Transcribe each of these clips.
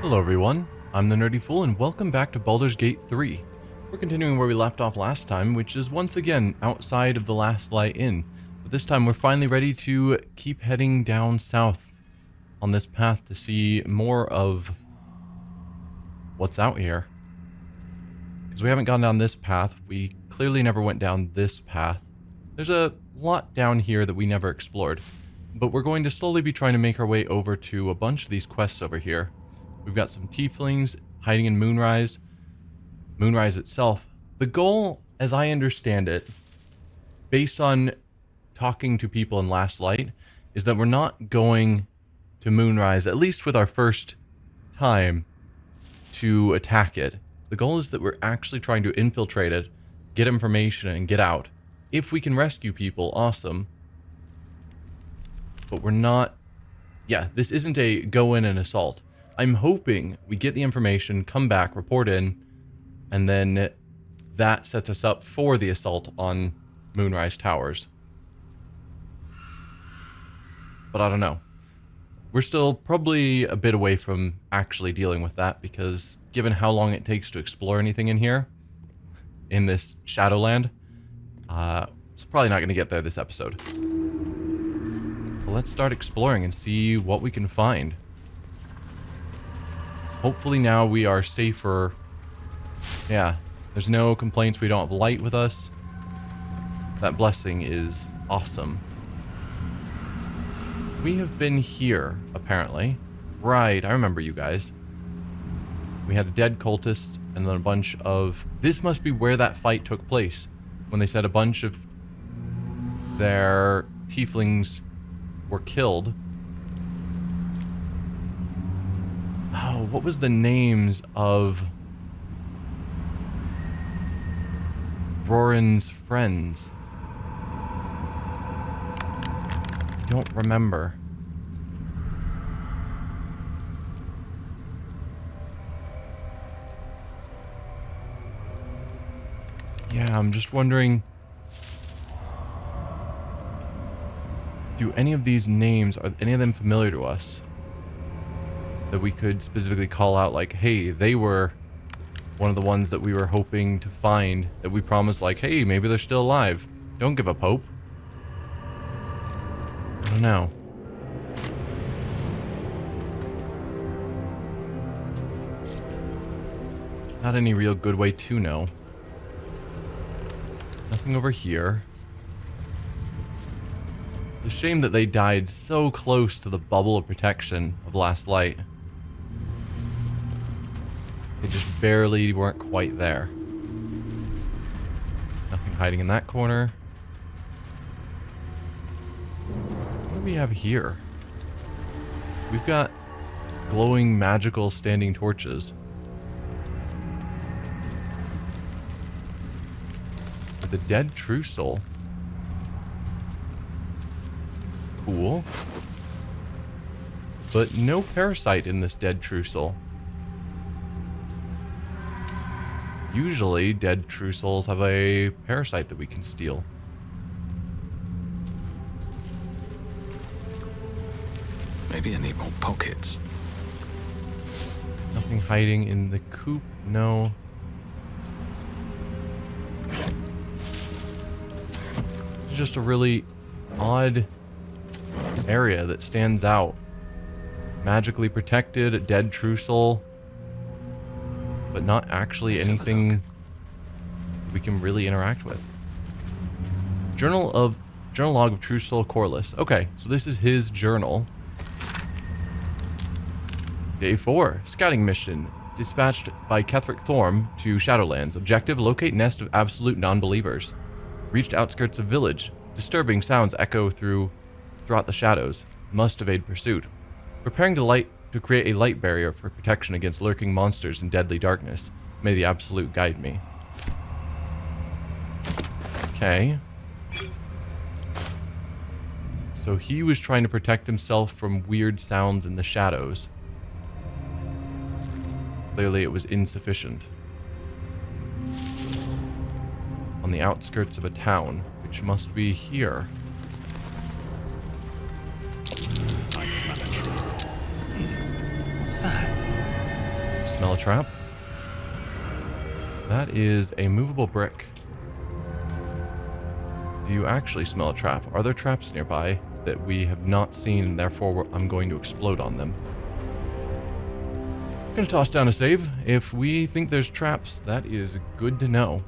Hello everyone, I'm the Nerdy Fool and welcome back to Baldur's Gate 3. We're continuing where we left off last time, which is once again outside of the Last Light Inn. But this time we're finally ready to keep heading down south on this path to see more of what's out here. Because we haven't gone down this path, we clearly never went down this path. There's a lot down here that we never explored. But we're going to slowly be trying to make our way over to a bunch of these quests over here. We've got some tieflings hiding in Moonrise. Moonrise itself. The goal, as I understand it, based on talking to people in Last Light, is that we're not going to Moonrise, at least with our first time, to attack it. The goal is that we're actually trying to infiltrate it, get information, and get out. If we can rescue people, awesome. But we're not... Yeah, this isn't a go in and assault. I'm hoping we get the information, come back, report in, and then that sets us up for the assault on Moonrise Towers. But I don't know. We're still probably a bit away from actually dealing with that, because given how long it takes to explore anything in here, in this Shadowland, it's probably not going to get there this episode. So let's start exploring and see what we can find. Hopefully now we are safer. Yeah, there's no complaints. We don't have light with us. That blessing is awesome. We have been here, apparently. Right, I remember you guys. We had a dead cultist and then a bunch of... This must be where that fight took place. When they said a bunch of their tieflings were killed. Oh, what was the names of Roran's friends? I don't remember. Yeah, I'm just wondering... Do any of these names, are any of them familiar to us? That we could specifically call out, like, hey, they were one of the ones that we were hoping to find, that we promised, like, hey, maybe they're still alive. Don't give up hope. I don't know. Not any real good way to know. Nothing over here. It's a shame that they died so close to the bubble of protection of Last Light. They just barely weren't quite there. Nothing hiding in that corner. What do we have here? We've got glowing magical standing torches. With a dead true soul. Cool. But no parasite in this dead true soul. Usually, dead true souls have a parasite that we can steal. Maybe I need more pockets. Nothing hiding in the coop, no. It's just a really odd area that stands out. Magically protected, a dead true soul. But not actually anything we can really interact with. Journal log of True Soul Corliss. Okay, so this is his journal. Day 4, scouting mission. Dispatched by Ketherick Thorm to Shadowlands. Objective, locate nest of absolute non-believers. Reached outskirts of village. Disturbing sounds echo throughout the shadows. Must evade pursuit. Preparing to create a light barrier for protection against lurking monsters and deadly darkness. May the absolute guide me. Okay. So he was trying to protect himself from weird sounds in the shadows. Clearly it was insufficient. On the outskirts of a town, which must be here. I smell a tree. What's that? smell a trap. That is a movable brick. Do you actually smell a trap? Are there traps nearby that we have not seen, and therefore I'm going to explode on them? I'm going to toss down a save. If we think there's traps, that is good to know.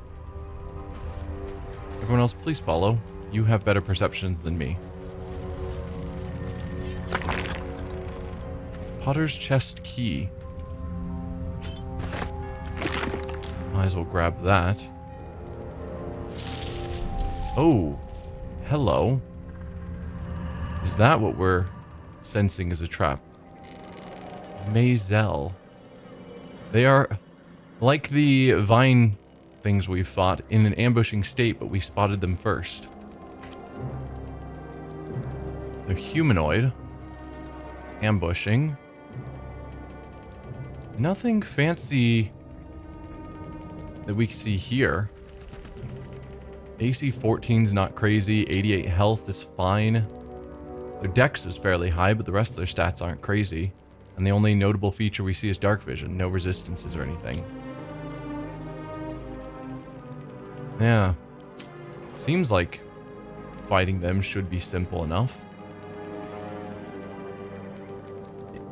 Everyone else, please follow. You have better perceptions than me. Potter's chest key. Might as well grab that. Oh, hello. Is that what we're sensing as a trap? Meazels. They are like the vine things we've fought in an ambushing state, but we spotted them first. They're humanoid. Ambushing. Nothing fancy that we can see here. AC 14's not crazy. 88 health is fine. Their dex is fairly high, but the rest of their stats aren't crazy. And the only notable feature we see is dark vision. No resistances or anything. Yeah. Seems like fighting them should be simple enough.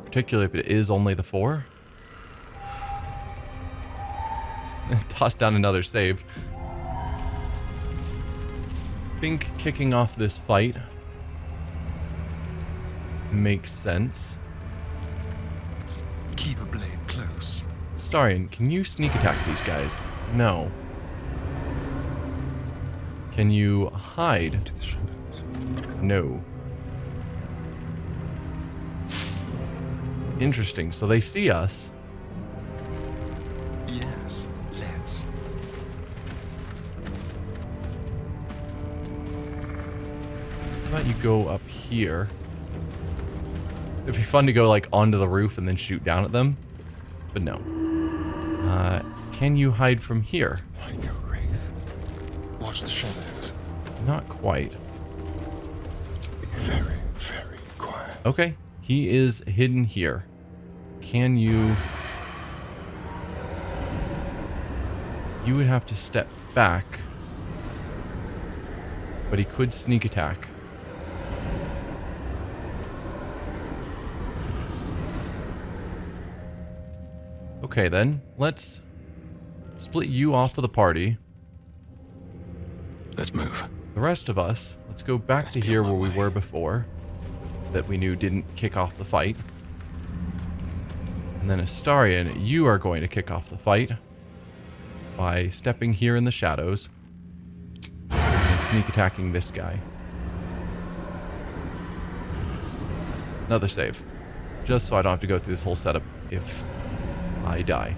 Particularly if it is only the 4. Toss down another save. I think kicking off this fight makes sense. Keep a blade close. Starion, can you sneak attack these guys? No. Can you hide? Into the shadows. No. Interesting. So they see us. Yes, let's. How about you go up here? It'd be fun to go like onto the roof and then shoot down at them, but no. Can you hide from here? Like a wraith. Watch the shadows. Not quite. Be very, very quiet. Okay, he is hidden here. Can you... You would have to step back, but he could sneak attack. Okay then, let's split you off of the party. Let's move. The rest of us, let's go back to here where we were before, that we knew didn't kick off the fight. And then Astarion, you are going to kick off the fight by stepping here in the shadows and sneak attacking this guy. Another save, just so I don't have to go through this whole setup if I die.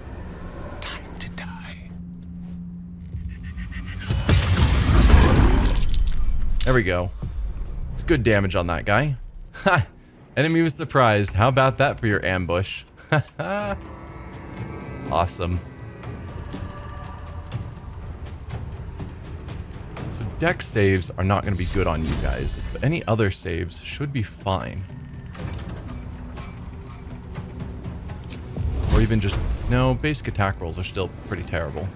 Time to die. There we go. It's good damage on that guy. Ha! Enemy was surprised. How about that for your ambush? Awesome. So dex saves are not going to be good on you guys, but any other saves should be fine. Or even just... No, basic attack rolls are still pretty terrible.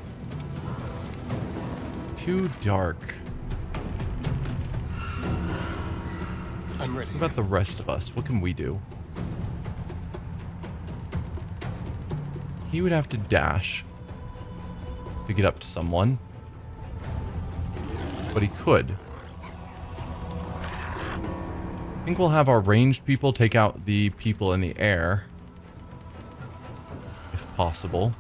Too dark. I'm ready. What about the rest of us? What can we do? He would have to dash to get up to someone. But he could. I think we'll have our ranged people take out the people in the air. If possible.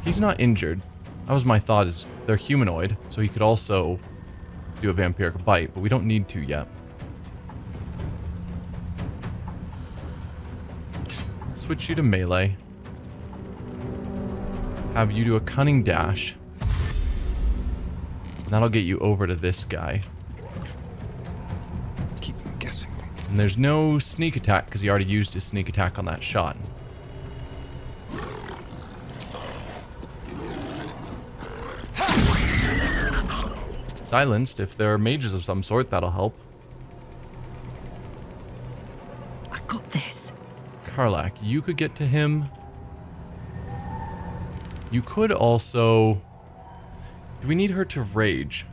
He's not injured. That was my thought, is they're humanoid, so he could also do a vampiric bite, but we don't need to yet. Switch you to melee. Have you do a cunning dash. And that'll get you over to this guy. Keep them guessing. And there's no sneak attack because he already used his sneak attack on that shot. Silenced. If there are mages of some sort, that'll help. I got this. Karlak, you could get to him. You could also... Do we need her to rage?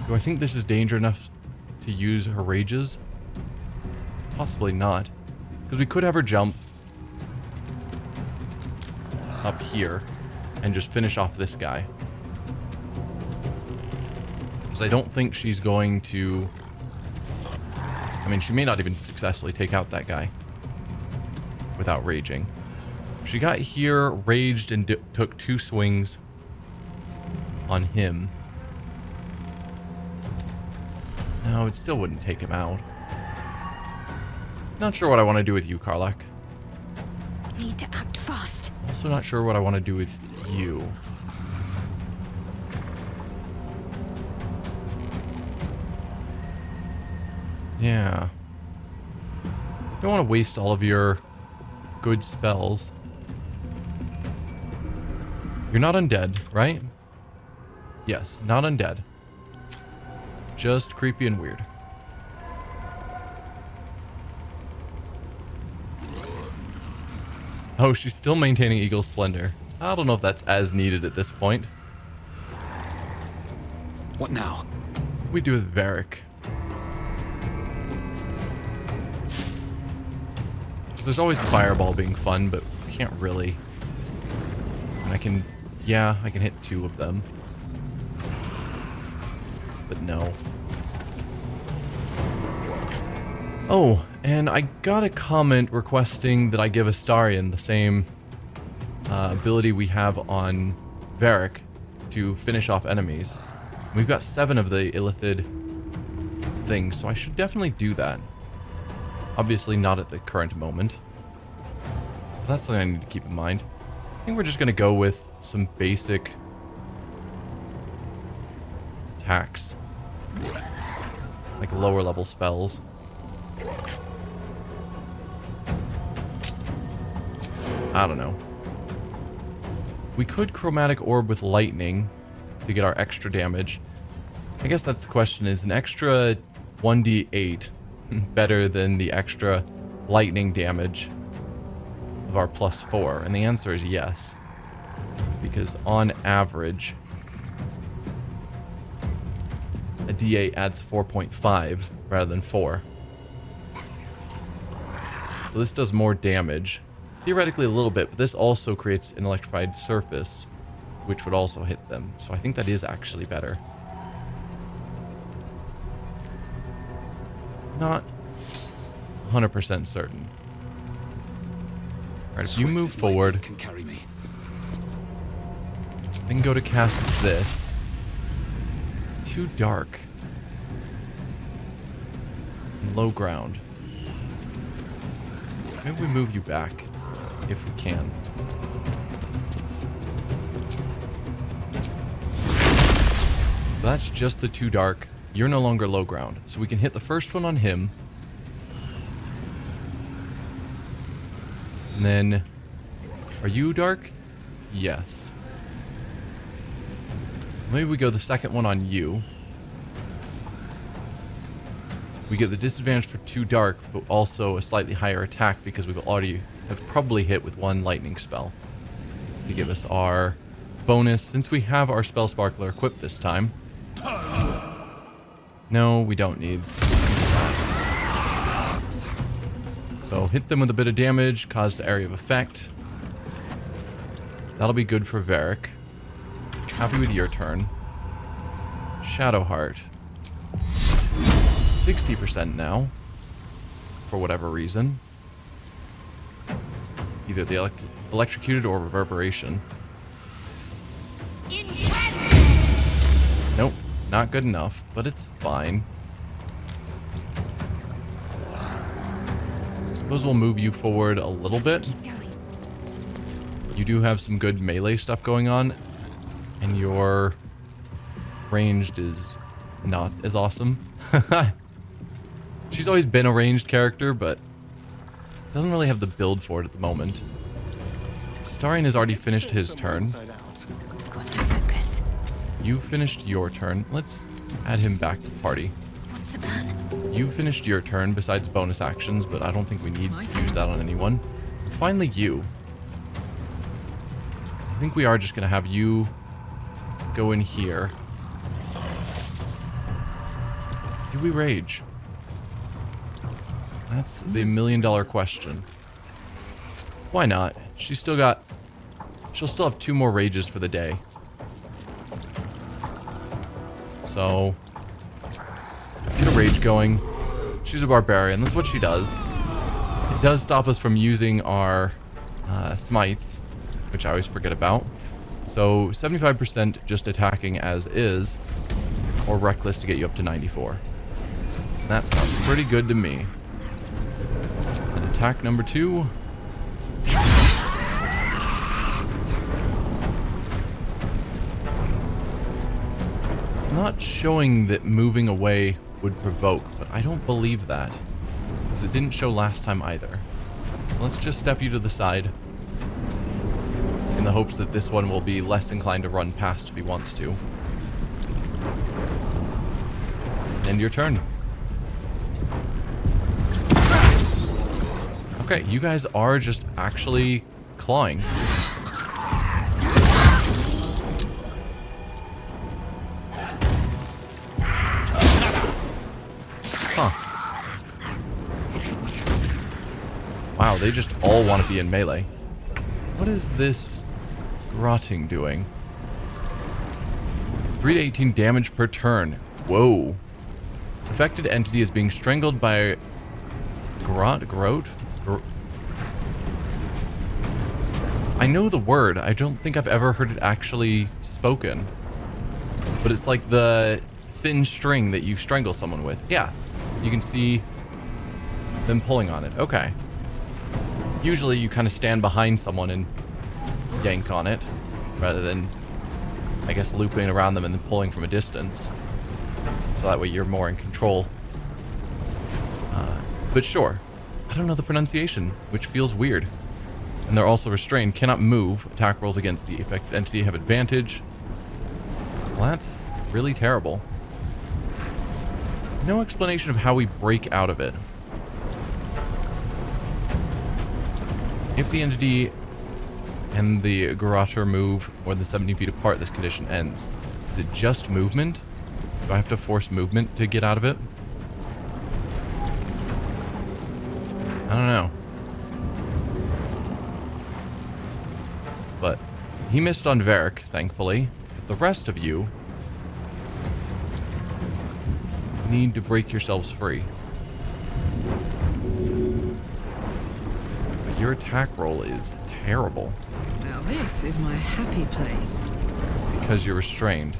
Do I think this is danger enough to use her rages? Possibly not. Because we could have her jump up here and just finish off this guy. Because I don't think she's going to... I mean, she may not even successfully take out that guy without raging. She got here, raged, and took 2 swings on him. No, it still wouldn't take him out. Not sure what I want to do with you, Karlak. Need to act fast. Also not sure what I want to do with you. Yeah. Don't want to waste all of your good spells. You're not undead, right? Yes, not undead. Just creepy and weird. Oh, she's still maintaining Eagle Splendor. I don't know if that's as needed at this point. What now? We do with Varric. There's always Fireball being fun, but we can't really. And I can, yeah, I can hit 2 of them. But no. Oh, and I got a comment requesting that I give Astarion the same ability we have on Varric to finish off enemies. We've got 7 of the Illithid things, so I should definitely do that. Obviously not at the current moment. But that's something I need to keep in mind. I think we're just going to go with some basic attacks. Like lower level spells. I don't know. We could Chromatic Orb with Lightning to get our extra damage. I guess that's the question, is an extra 1d8 better than the extra lightning damage of our +4? And the answer is yes. Because on average, a d8 adds 4.5 rather than 4. So this does more damage. Theoretically a little bit, but this also creates an electrified surface, which would also hit them. So I think that is actually better. Not 100% certain. Alright, if you move forward, Can carry me. I can go to cast this. Too dark. Low ground. Maybe we move you back, if we can. So that's just the too dark. You're no longer low ground. So we can hit the first one on him. And then, are you dark? Yes. Maybe we go the second one on you. We get the disadvantage for too dark, but also a slightly higher attack because we've already have probably hit with 1 lightning spell to give us our bonus, since we have our spell sparkler equipped this time. No, we don't need. So hit them with a bit of damage, caused area of effect. That'll be good for Varric. Happy with your turn. Shadowheart. 60% now. For whatever reason. Either the electrocuted or reverberation. Nope, not good enough, but it's fine. Suppose we'll move you forward a little bit. You do have some good melee stuff going on, and your ranged is not as awesome. She's always been a ranged character, but doesn't really have the build for it at the moment. Starion has already finished his turn. Got to focus. You finished your turn. Let's add him back to the party. the plan? You finished your turn besides bonus actions, but I don't think we need My to turn. use that on anyone. Finally, you. I think we are just going to have you go in here. Do we rage? That's the million-dollar question. Why not? She'll still have 2 more rages for the day. So, let's get a rage going. She's a barbarian. That's what she does. It does stop us from using our smites, which I always forget about. So 75% just attacking as is, or reckless to get you up to 94. That sounds pretty good to me. And attack number 2. It's not showing that moving away would provoke, but I don't believe that, because it didn't show last time either. So let's just step you to the side, in the hopes that this one will be less inclined to run past if he wants to. End your turn. Okay, you guys are just actually clawing. Huh. Wow, they just all want to be in melee. What is this rotting doing? 3 to 18 damage per turn. Whoa. Affected entity is being strangled by Grot? I know the word. I don't think I've ever heard it actually spoken. But it's like the thin string that you strangle someone with. Yeah. You can see them pulling on it. Okay. Usually you kind of stand behind someone and yank on it, rather than, I guess, looping around them and then pulling from a distance. So that way you're more in control. But sure. I don't know the pronunciation, which feels weird. And they're also restrained, cannot move. Attack rolls against the affected entity have advantage. Well, that's really terrible. No explanation of how we break out of it. If the entity and the Garroter move more than 17 feet apart, this condition ends. Is it just movement? Do I have to force movement to get out of it? I don't know. But he missed on Varric, thankfully. But the rest of you need to break yourselves free. But your attack roll is terrible. Now this is my happy place. Because you're restrained.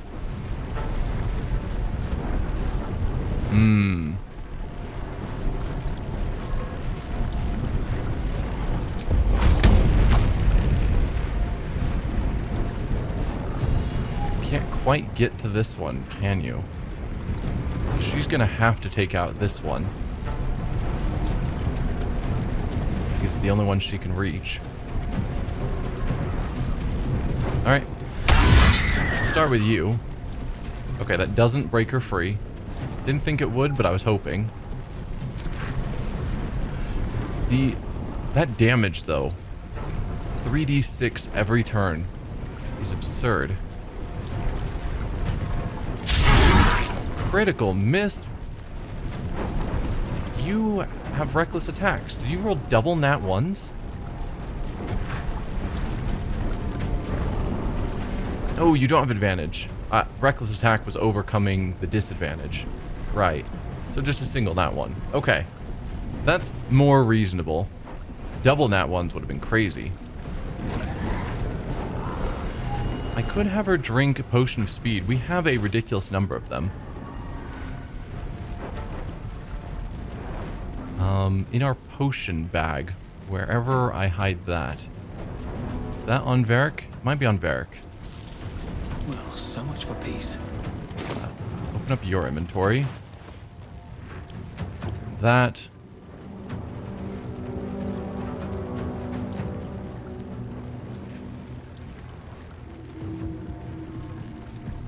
Can't quite get to this one, can you? So she's gonna have to take out this one. He's the only one she can reach. Alright. I'll start with you. Okay, that doesn't break her free. Didn't think it would, but I was hoping. That damage, though. 3d6 every turn is absurd. Critical miss. You have reckless attacks. Did you roll double nat ones? Oh, you don't have advantage. Reckless attack was overcoming the disadvantage. Right. So just a single nat one. Okay. That's more reasonable. Double nat ones would have been crazy. I could have her drink a potion of speed. We have a ridiculous number of them. In our potion bag, wherever I hide that. Is that on Varric? Might be on Varric. Well, so much for peace. Open up your inventory. That.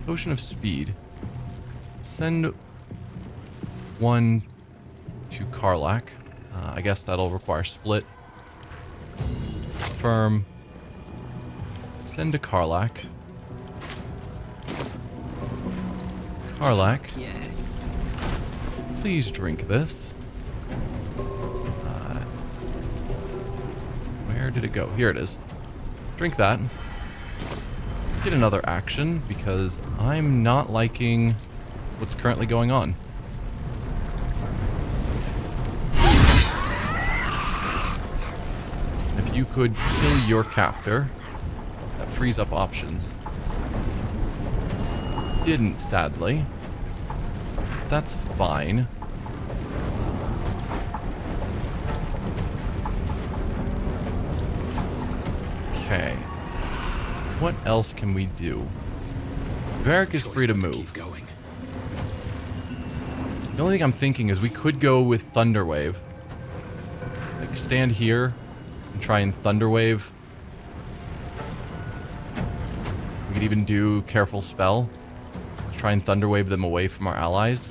Potion of speed. Send one to Karlak. I guess that'll require split. Confirm. Send to Karlak. Karlak, Yes. please drink this. Where did it go? Here it is. Drink that. Get another action because I'm not liking what's currently going on. If you could kill your captor, that frees up options. Didn't, sadly. That's fine. Okay. What else can we do? Varric is free to move. Going. The only thing I'm thinking is we could go with Thunderwave. Like, stand here and try and Thunderwave. We could even do Careful Spell. Try and Thunderwave them away from our allies.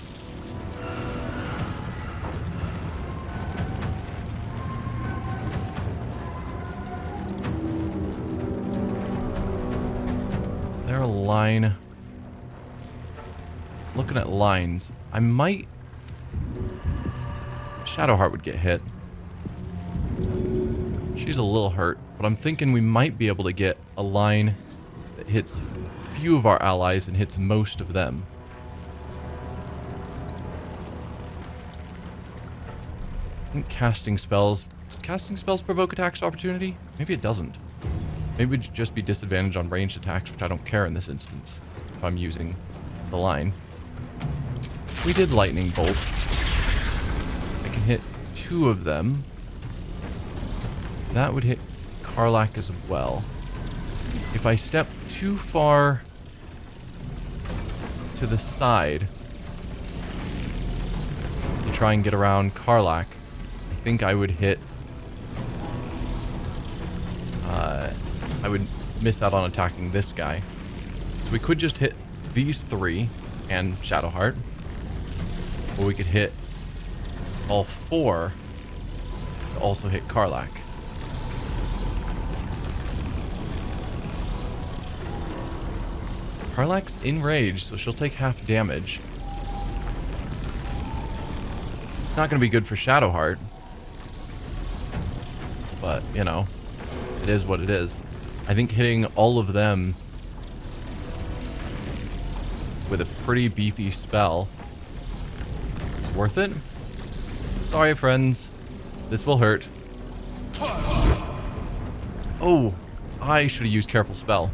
Is there a line? Looking at lines, I might... Shadowheart would get hit. She's a little hurt, but I'm thinking we might be able to get a line that hits few of our allies and hits most of them. I think casting spells provoke attacks of opportunity? Maybe it doesn't. Maybe it'd just be disadvantage on ranged attacks, which I don't care in this instance if I'm using the line. We did lightning bolt. I can hit 2 of them. That would hit Karlak as well. If I step too far to the side to try and get around Karlak, I think I would hit... I would miss out on attacking this guy. So we could just hit these 3 and Shadowheart. Or we could hit all 4 to also hit Karlak. Karlak's enraged, so she'll take half damage. It's not going to be good for Shadowheart. But, you know, it is what it is. I think hitting all of them with a pretty beefy spell is worth it. Sorry, friends. This will hurt. Oh, I should have used Careful Spell.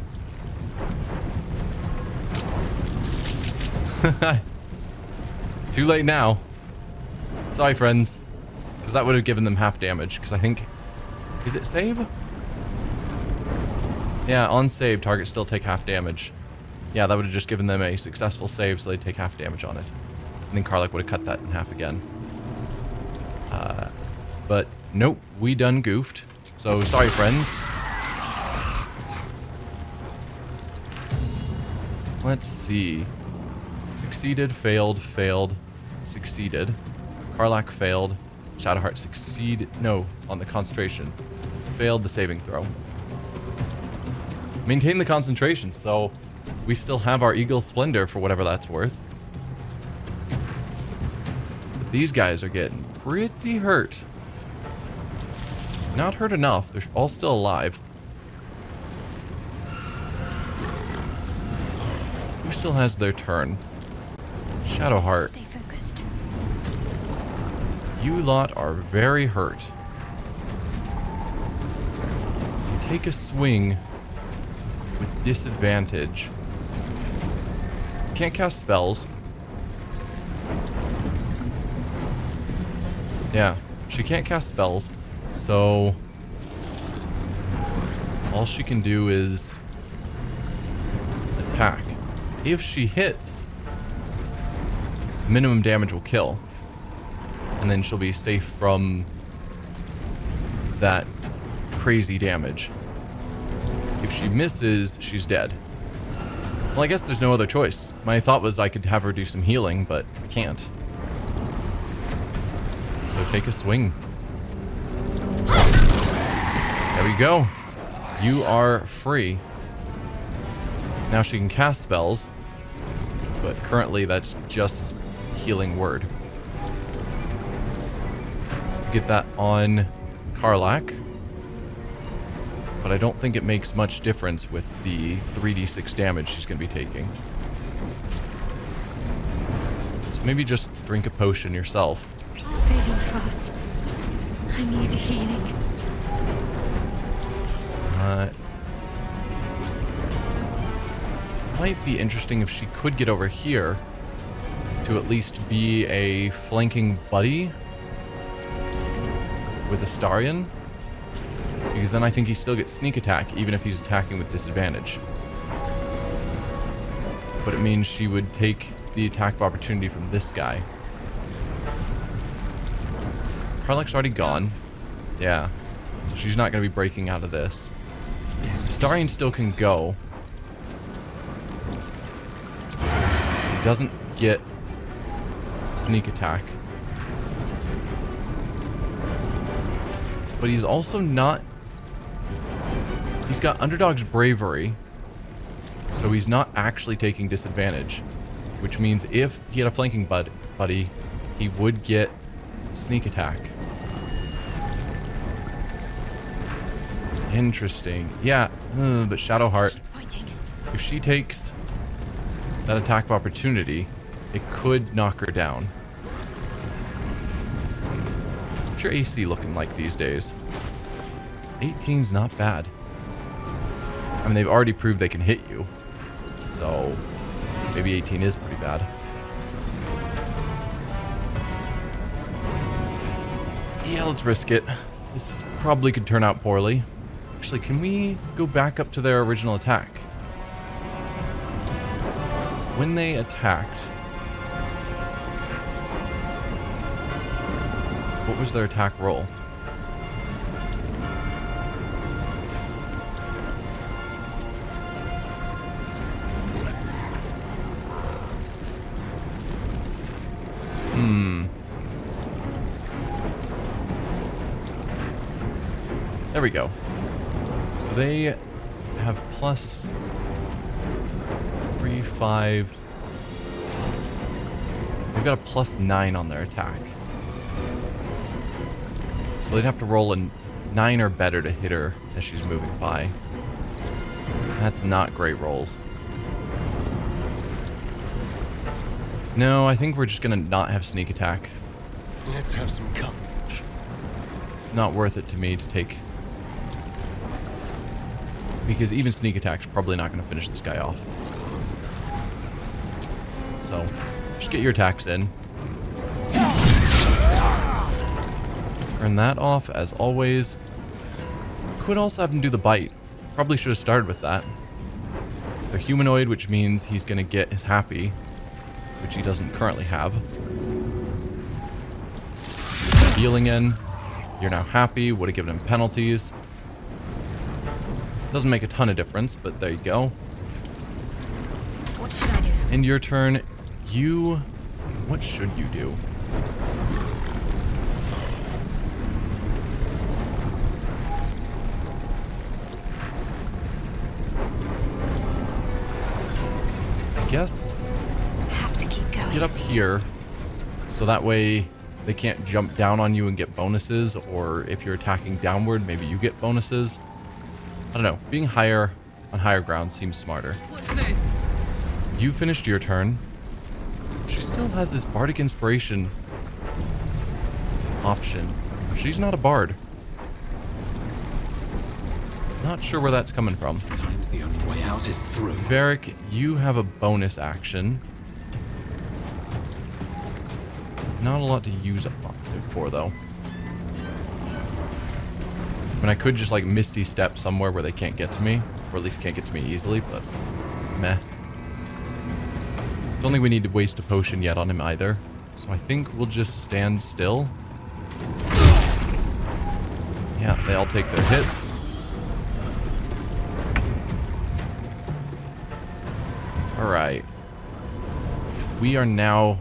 Too late now. Sorry, friends. Because that would have given them half damage. Because I think... Is it save? Yeah, on save, targets still take half damage. Yeah, that would have just given them a successful save, so they'd take half damage on it. And then Karlak would have cut that in half again. But nope, we done goofed. So sorry, friends. Let's see. Succeeded, failed, failed, succeeded. Karlak failed. Shadowheart succeeded. No, on the concentration. Failed the saving throw. Maintain the concentration, so we still have our Eagle Splendor for whatever that's worth. But these guys are getting pretty hurt. Not hurt enough. They're all still alive. Who still has their turn? Shadowheart. Stay focused. You lot are very hurt. Take a swing with disadvantage. Can't cast spells. Yeah, she can't cast spells, so all she can do is attack. If she hits, minimum damage will kill. And then she'll be safe from that crazy damage. If she misses, she's dead. Well, I guess there's no other choice. My thought was I could have her do some healing, but I can't. So take a swing. There we go. You are free. Now she can cast spells, but currently that's just healing word. Get that on Karlak, but I don't think it makes much difference with the 3d6 damage she's going to be taking. So maybe just drink a potion yourself. Fading fast. I need healing. Might be interesting if she could get over here to at least be a flanking buddy with Astarion, because then I think he still gets sneak attack even if he's attacking with disadvantage. But it means she would take the attack of opportunity from this guy. Karlak's already gone. Yeah. So she's not going to be breaking out of this. Astarion still can go. He doesn't get sneak attack. But he's also not... He's got Underdog's Bravery. So he's not actually taking disadvantage. Which means if he had a flanking buddy, he would get sneak attack. Interesting. Yeah, but Shadowheart, if she takes that attack of opportunity, it could knock her down. What's your AC looking like these days? 18's not bad. I mean, they've already proved they can hit you. So, maybe 18 is pretty bad. Yeah, let's risk it. This probably could turn out poorly. Actually, can we go back up to their original attack? When they attacked, what was their attack roll? There we go. So they have plus 3, 5. They've got a plus 9 on their attack. So they'd have to roll a 9 or better to hit her as she's moving by. That's not great rolls. No, I think we're just gonna not have sneak attack. Let's have some courage. It's not worth it to me to take... Because even sneak attack's probably not going to finish this guy off. So, just get your attacks in. Turn that off, as always. Could also have him do the bite. Probably should have started with that. They're humanoid, which means he's going to get his happy, which he doesn't currently have. Healing in. You're now happy. Would have given him penalties. Doesn't make a ton of difference, but there you go. What should I do? End your turn. You... What should you do? I guess... Have to keep going. Get up here, so that way they can't jump down on you and get bonuses, or if you're attacking downward, maybe you get bonuses. I don't know. Being higher on higher ground seems smarter. What's this? You finished your turn. She still has this bardic inspiration option. She's not a bard. Not sure where that's coming from. Sometimes the only way out is through. Varric, you have a bonus action. Not a lot to use it for, though. I mean, I could just, like, Misty Step somewhere where they can't get to me. Or at least can't get to me easily, but... meh. Don't think we need to waste a potion yet on him either. So I think we'll just stand still. Yeah, they all take their hits. Alright. We are now...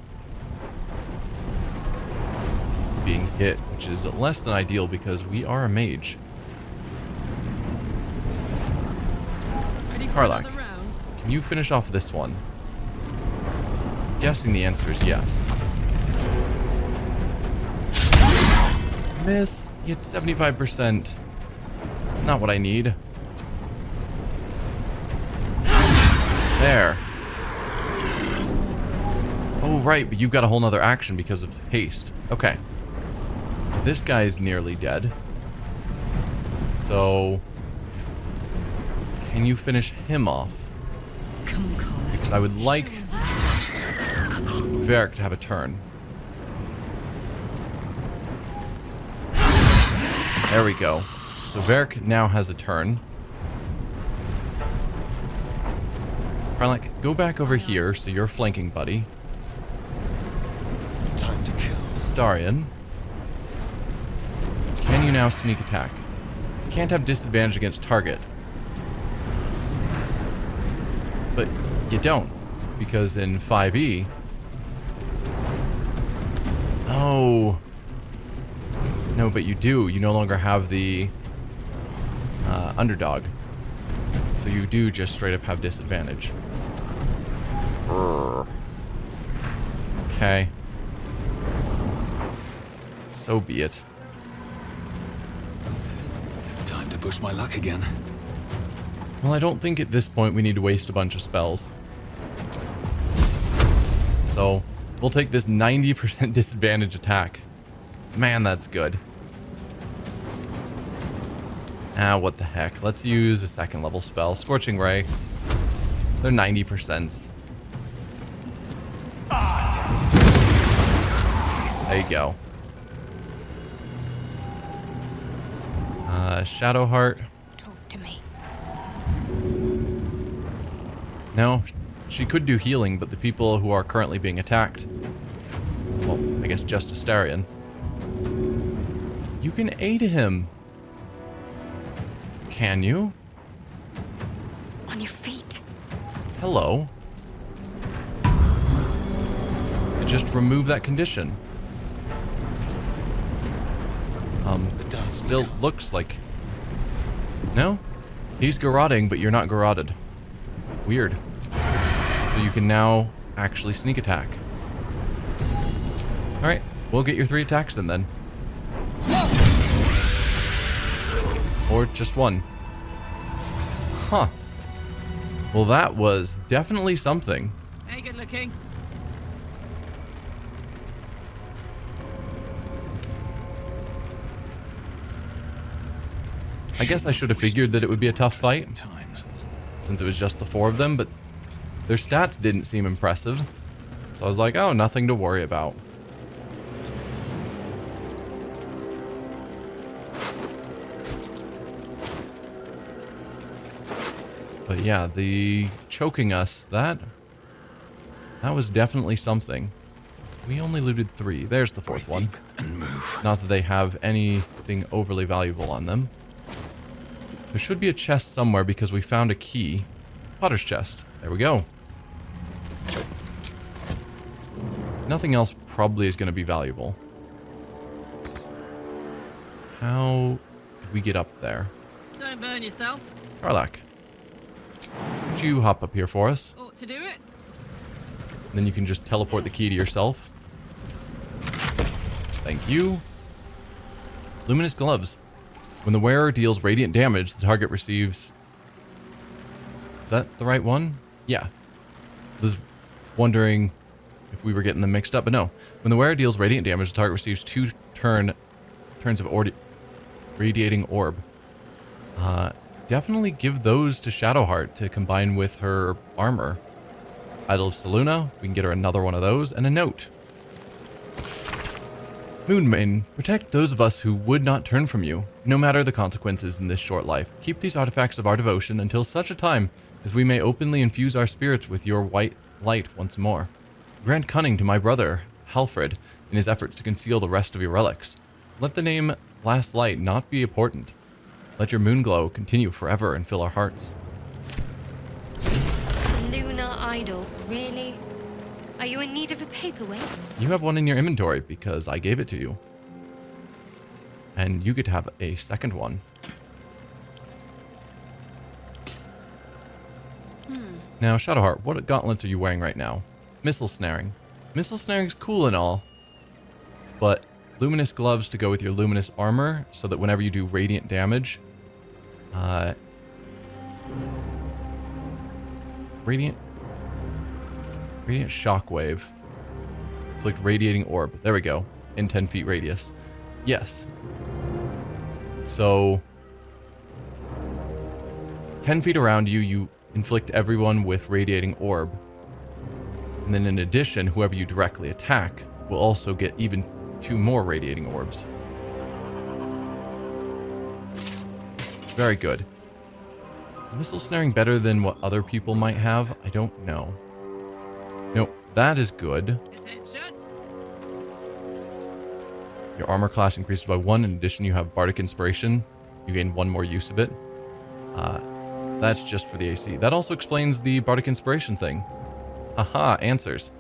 being hit, which is less than ideal because we are a mage. Ready for Karlach, another round? can you finish off this one? Guessing the answer is yes. Miss. You hit 75%. It's not what I need. There. Oh, right, but you've got a whole nother action because of haste. Okay. This guy's nearly dead. So, can you finish him off? Come on, Karlach. Because I would like Varric to have a turn. There we go. So Varric now has a turn. Karlach, go back over here so you're flanking, buddy. Time to kill. Starion. Can you now sneak attack? Can't have disadvantage against target. But you don't, because in 5e... Oh... No, but you do. You no longer have the underdog. So you do just straight up have disadvantage. Brr. Okay. So be it. Time to push my luck again. Well, I don't think at this point we need to waste a bunch of spells. So, we'll take this 90% disadvantage attack. Man, that's good. Ah, what the heck. Let's use a second level spell. Scorching Ray. They're 90%. There you go. Shadowheart. Talk to me. No, she could do healing, but the people who are currently being attacked... Well, I guess just Astarion. You can aid him. Can you? On your feet. Hello. Just remove that condition. Still looks like... No? He's garroting, but you're not garroted. Weird. So you can now actually sneak attack. Alright, we'll get your 3 attacks then. Or just 1. Huh. Well, that was definitely something. Hey, good looking. I guess I should have figured that it would be a tough fight, Times. since it was just the 4 of them, but their stats didn't seem impressive. So I was like, oh, nothing to worry about. But yeah, the choking us, that was definitely something. We only looted 3. There's the 4th one. Deep and move. Not that they have anything overly valuable on them. There should be a chest somewhere because we found a key. Potter's chest. There we go. Nothing else probably is going to be valuable. How did we get up there? Don't burn yourself. Karlach, could you hop up here for us? Ought to do it. Then you can just teleport the key to yourself. Thank you. Luminous gloves. When the wearer deals radiant damage, the target receives... Is that the right one? Yeah. I was wondering if we were getting them mixed up, but no. When the wearer deals radiant damage, the target receives 2 turns of radiating orb. Definitely give those to Shadowheart to combine with her armor. Idol of Selûne, we can get her another one of those, and a note. Moonmaiden, protect those of us who would not turn from you, no matter the consequences in this short life. Keep these artifacts of our devotion until such a time as we may openly infuse our spirits with your white light once more. Grant cunning to my brother, Halfred, in his efforts to conceal the rest of your relics. Let the name Last Light not be important. Let your moon glow continue forever and fill our hearts. Lunar idol, really? Are you in need of a paperweight? You have one in your inventory because I gave it to you. And you get to have a second one. Now, Shadowheart, what gauntlets are you wearing right now? Missile snaring. Missile snaring's cool and all, but luminous gloves to go with your luminous armor so that whenever you do radiant damage, radiant shockwave. Inflict radiating orb. There we go. In 10 feet radius. Yes. So 10 feet around you, you inflict everyone with radiating orb. And then in addition, whoever you directly attack will also get even 2 more radiating orbs. Very good. Missile snaring better than what other people might have? I don't know. Nope, that is good. Attention. Your armor class increases by 1. In addition, you have Bardic Inspiration. You gain 1 more use of it. That's just for the AC. That also explains the Bardic Inspiration thing. Haha, answers.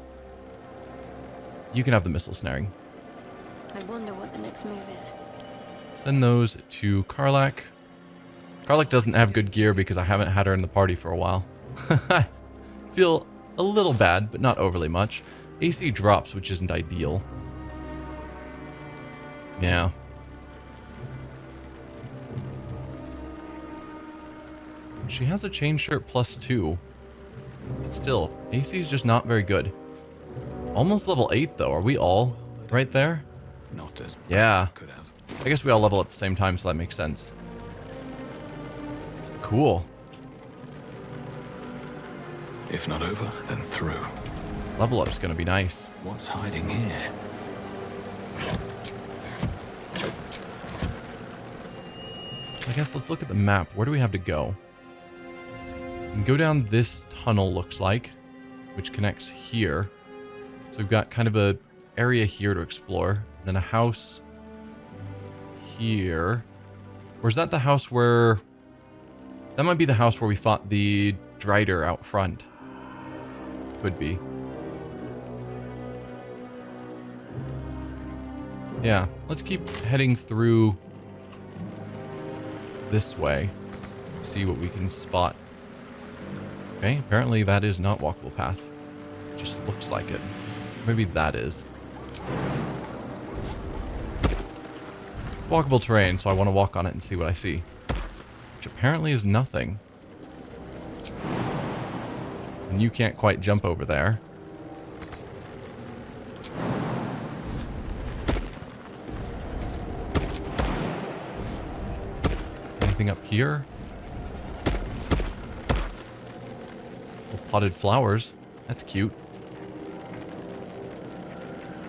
You can have the missile snaring. I wonder what the next move is. Send those to Karlak. Karlak doesn't have good gear because I haven't had her in the party for a while. I feel a little bad, but not overly much. AC drops, which isn't ideal. Yeah. She has a chain shirt +2. But still, AC is just not very good. Almost level 8 though. Are we all right there? Not as bad Yeah. as it could have. I guess we all level at the same time, so that makes sense. Cool. If not over, then through. Level up's gonna be nice. What's hiding here? I guess let's look at the map. Where do we have to go? We can go down this tunnel, looks like, which connects here. So we've got kind of a area here to explore. And then a house here. Or is that the house where... That might be the house where we fought the Drider out front. Could be. Yeah, let's keep heading through this way. See what we can spot. Okay, apparently that is not walkable path. It just looks like it. Maybe that is. It's walkable terrain, so I want to walk on it and see what I see. Which apparently is nothing. And you can't quite jump over there. Anything up here? Potted flowers. That's cute.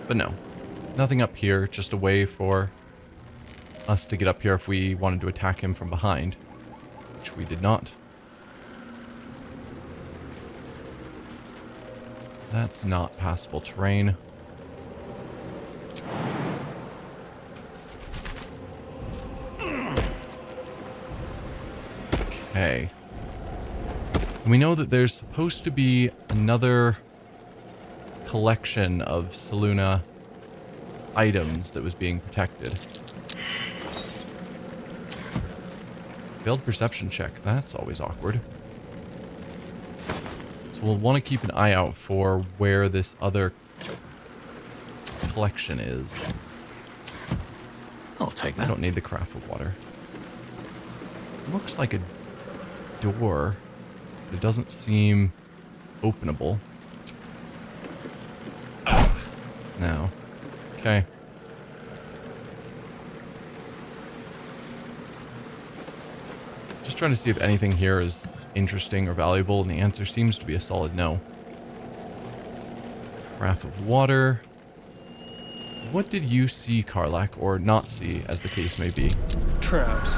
But no. Nothing up here. Just a way for us to get up here if we wanted to attack him from behind. Which we did not. That's not passable terrain. Okay. We know that there's supposed to be another collection of Selûne items that was being protected. Failed perception check. That's always awkward. So we'll want to keep an eye out for where this other collection is. I'll take I that. don't need the carafe of water. Looks like a door. It doesn't seem openable. No. Okay. Just trying to see if anything here is interesting or valuable, and the answer seems to be a solid no. Carafe of water. What did you see, Karlak, or not see, as the case may be? Traps.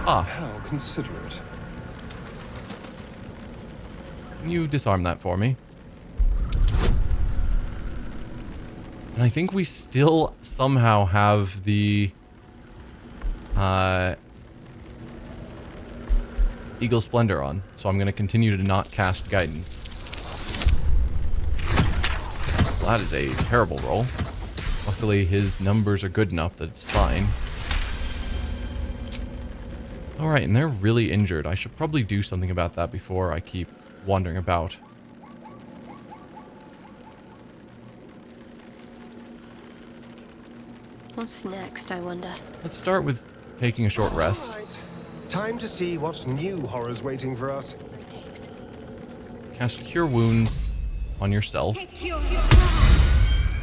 Ah, How considerate. can you disarm that for me? And I think we still somehow have the Eagle Splendor on, so I'm going to continue to not cast Guidance. Well, that is a terrible roll. Luckily, his numbers are good enough that it's fine. Alright, and they're really injured. I should probably do something about that before I keep wandering about. What's next, I wonder? Let's start with taking a short rest. Right. Time to see what new horrors waiting for us. It takes. Cast Cure Wounds on yourself. Take cure.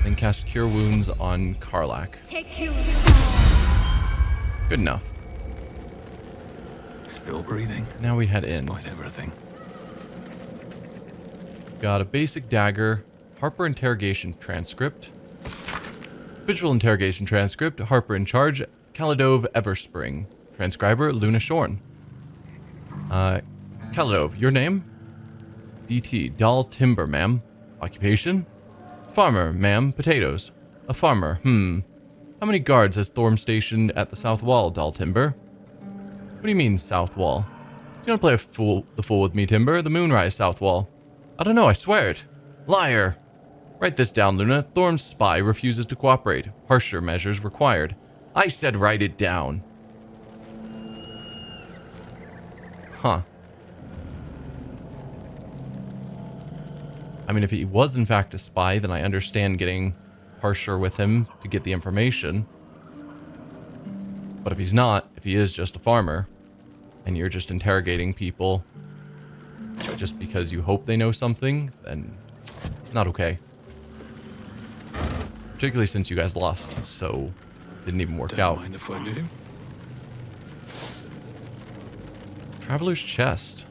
Then cast Cure Wounds on Karlach. Take cure. Good enough. Still breathing, Now we head in. despite everything. Got a basic dagger, Harper interrogation transcript, visual interrogation transcript, Harper in charge, Kaladove Everspring, transcriber Luna Shorn. Kaladove, your name? DT, Doll Timber, ma'am. Occupation? Farmer, ma'am, potatoes. A farmer, How many guards has Thorm stationed at the south wall, Doll Timber? What do you mean, south wall? You don't play the fool with me, Timber. The Moonrise south wall. I don't know, I swear it. Liar! Write this down, Luna. Thorm's spy refuses to cooperate. Harsher measures required. I said write it down. Huh. I mean, if he was in fact a spy, then I understand getting harsher with him to get the information. But if he's not, if he is just a farmer, and you're just interrogating people just because you hope they know something, then it's not okay. Particularly since you guys lost, so it didn't even work out. Mind if I do? Traveler's chest.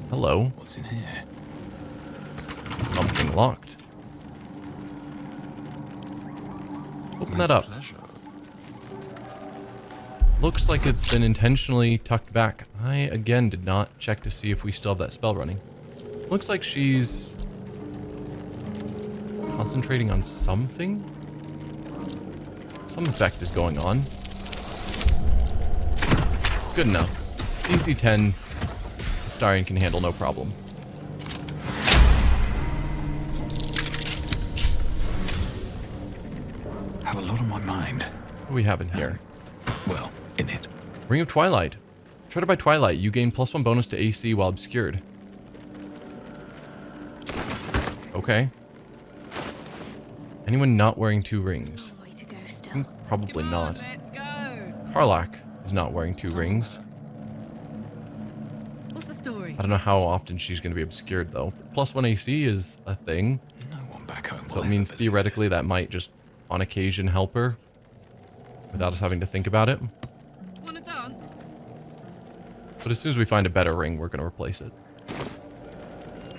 Hello. What's in here? Something locked. Open that up. Pleasure. Looks like it's been intentionally tucked back. I, again, did not check to see if we still have that spell running. Looks like she's concentrating on something. Some effect is going on. It's good enough. DC 10, Starion can handle no problem. Have a lot on my mind. What do we have in here? Well, in it. Ring of Twilight. Treaded by Twilight, you gain +1 bonus to AC while obscured. Okay. Anyone not wearing 2 rings? Way to go still. Probably Come not. on, let's go. Karlach is not wearing 2 rings. What's the story? I don't know how often she's going to be obscured, though. +1 AC is a thing, No one back home. so will it ever means believe theoretically this. that might just, on occasion, help her without us having to think about it. Want to dance? But as soon as we find a better ring, we're going to replace it.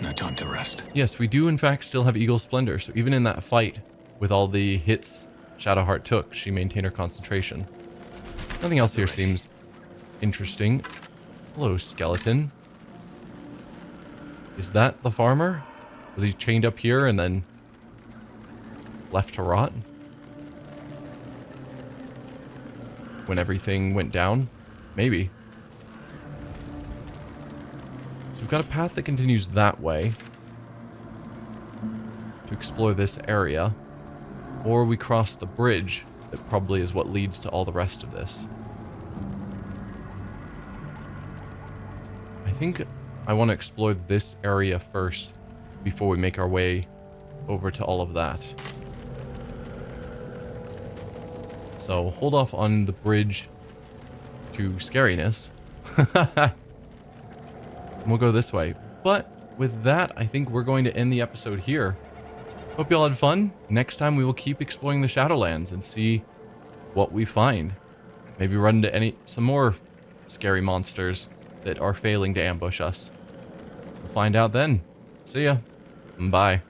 No time to rest. Yes, we do in fact still have Eagle Splendor, so even in that fight, with all the hits Shadowheart took, she maintained her concentration. Nothing else here seems interesting. Hello, skeleton. Is that the farmer? Was he chained up here and then left to rot? When everything went down? Maybe. So we've got a path that continues that way to explore this area. Or we cross the bridge that probably is what leads to all the rest of this. I think I want to explore this area first before we make our way over to all of that. So hold off on the bridge to scariness. And we'll go this way. But with that, I think we're going to end the episode here. Hope you all had fun. Next time we will keep exploring the Shadowlands and see what we find. Maybe run into some more scary monsters that are failing to ambush us. We'll find out then. See ya. Bye.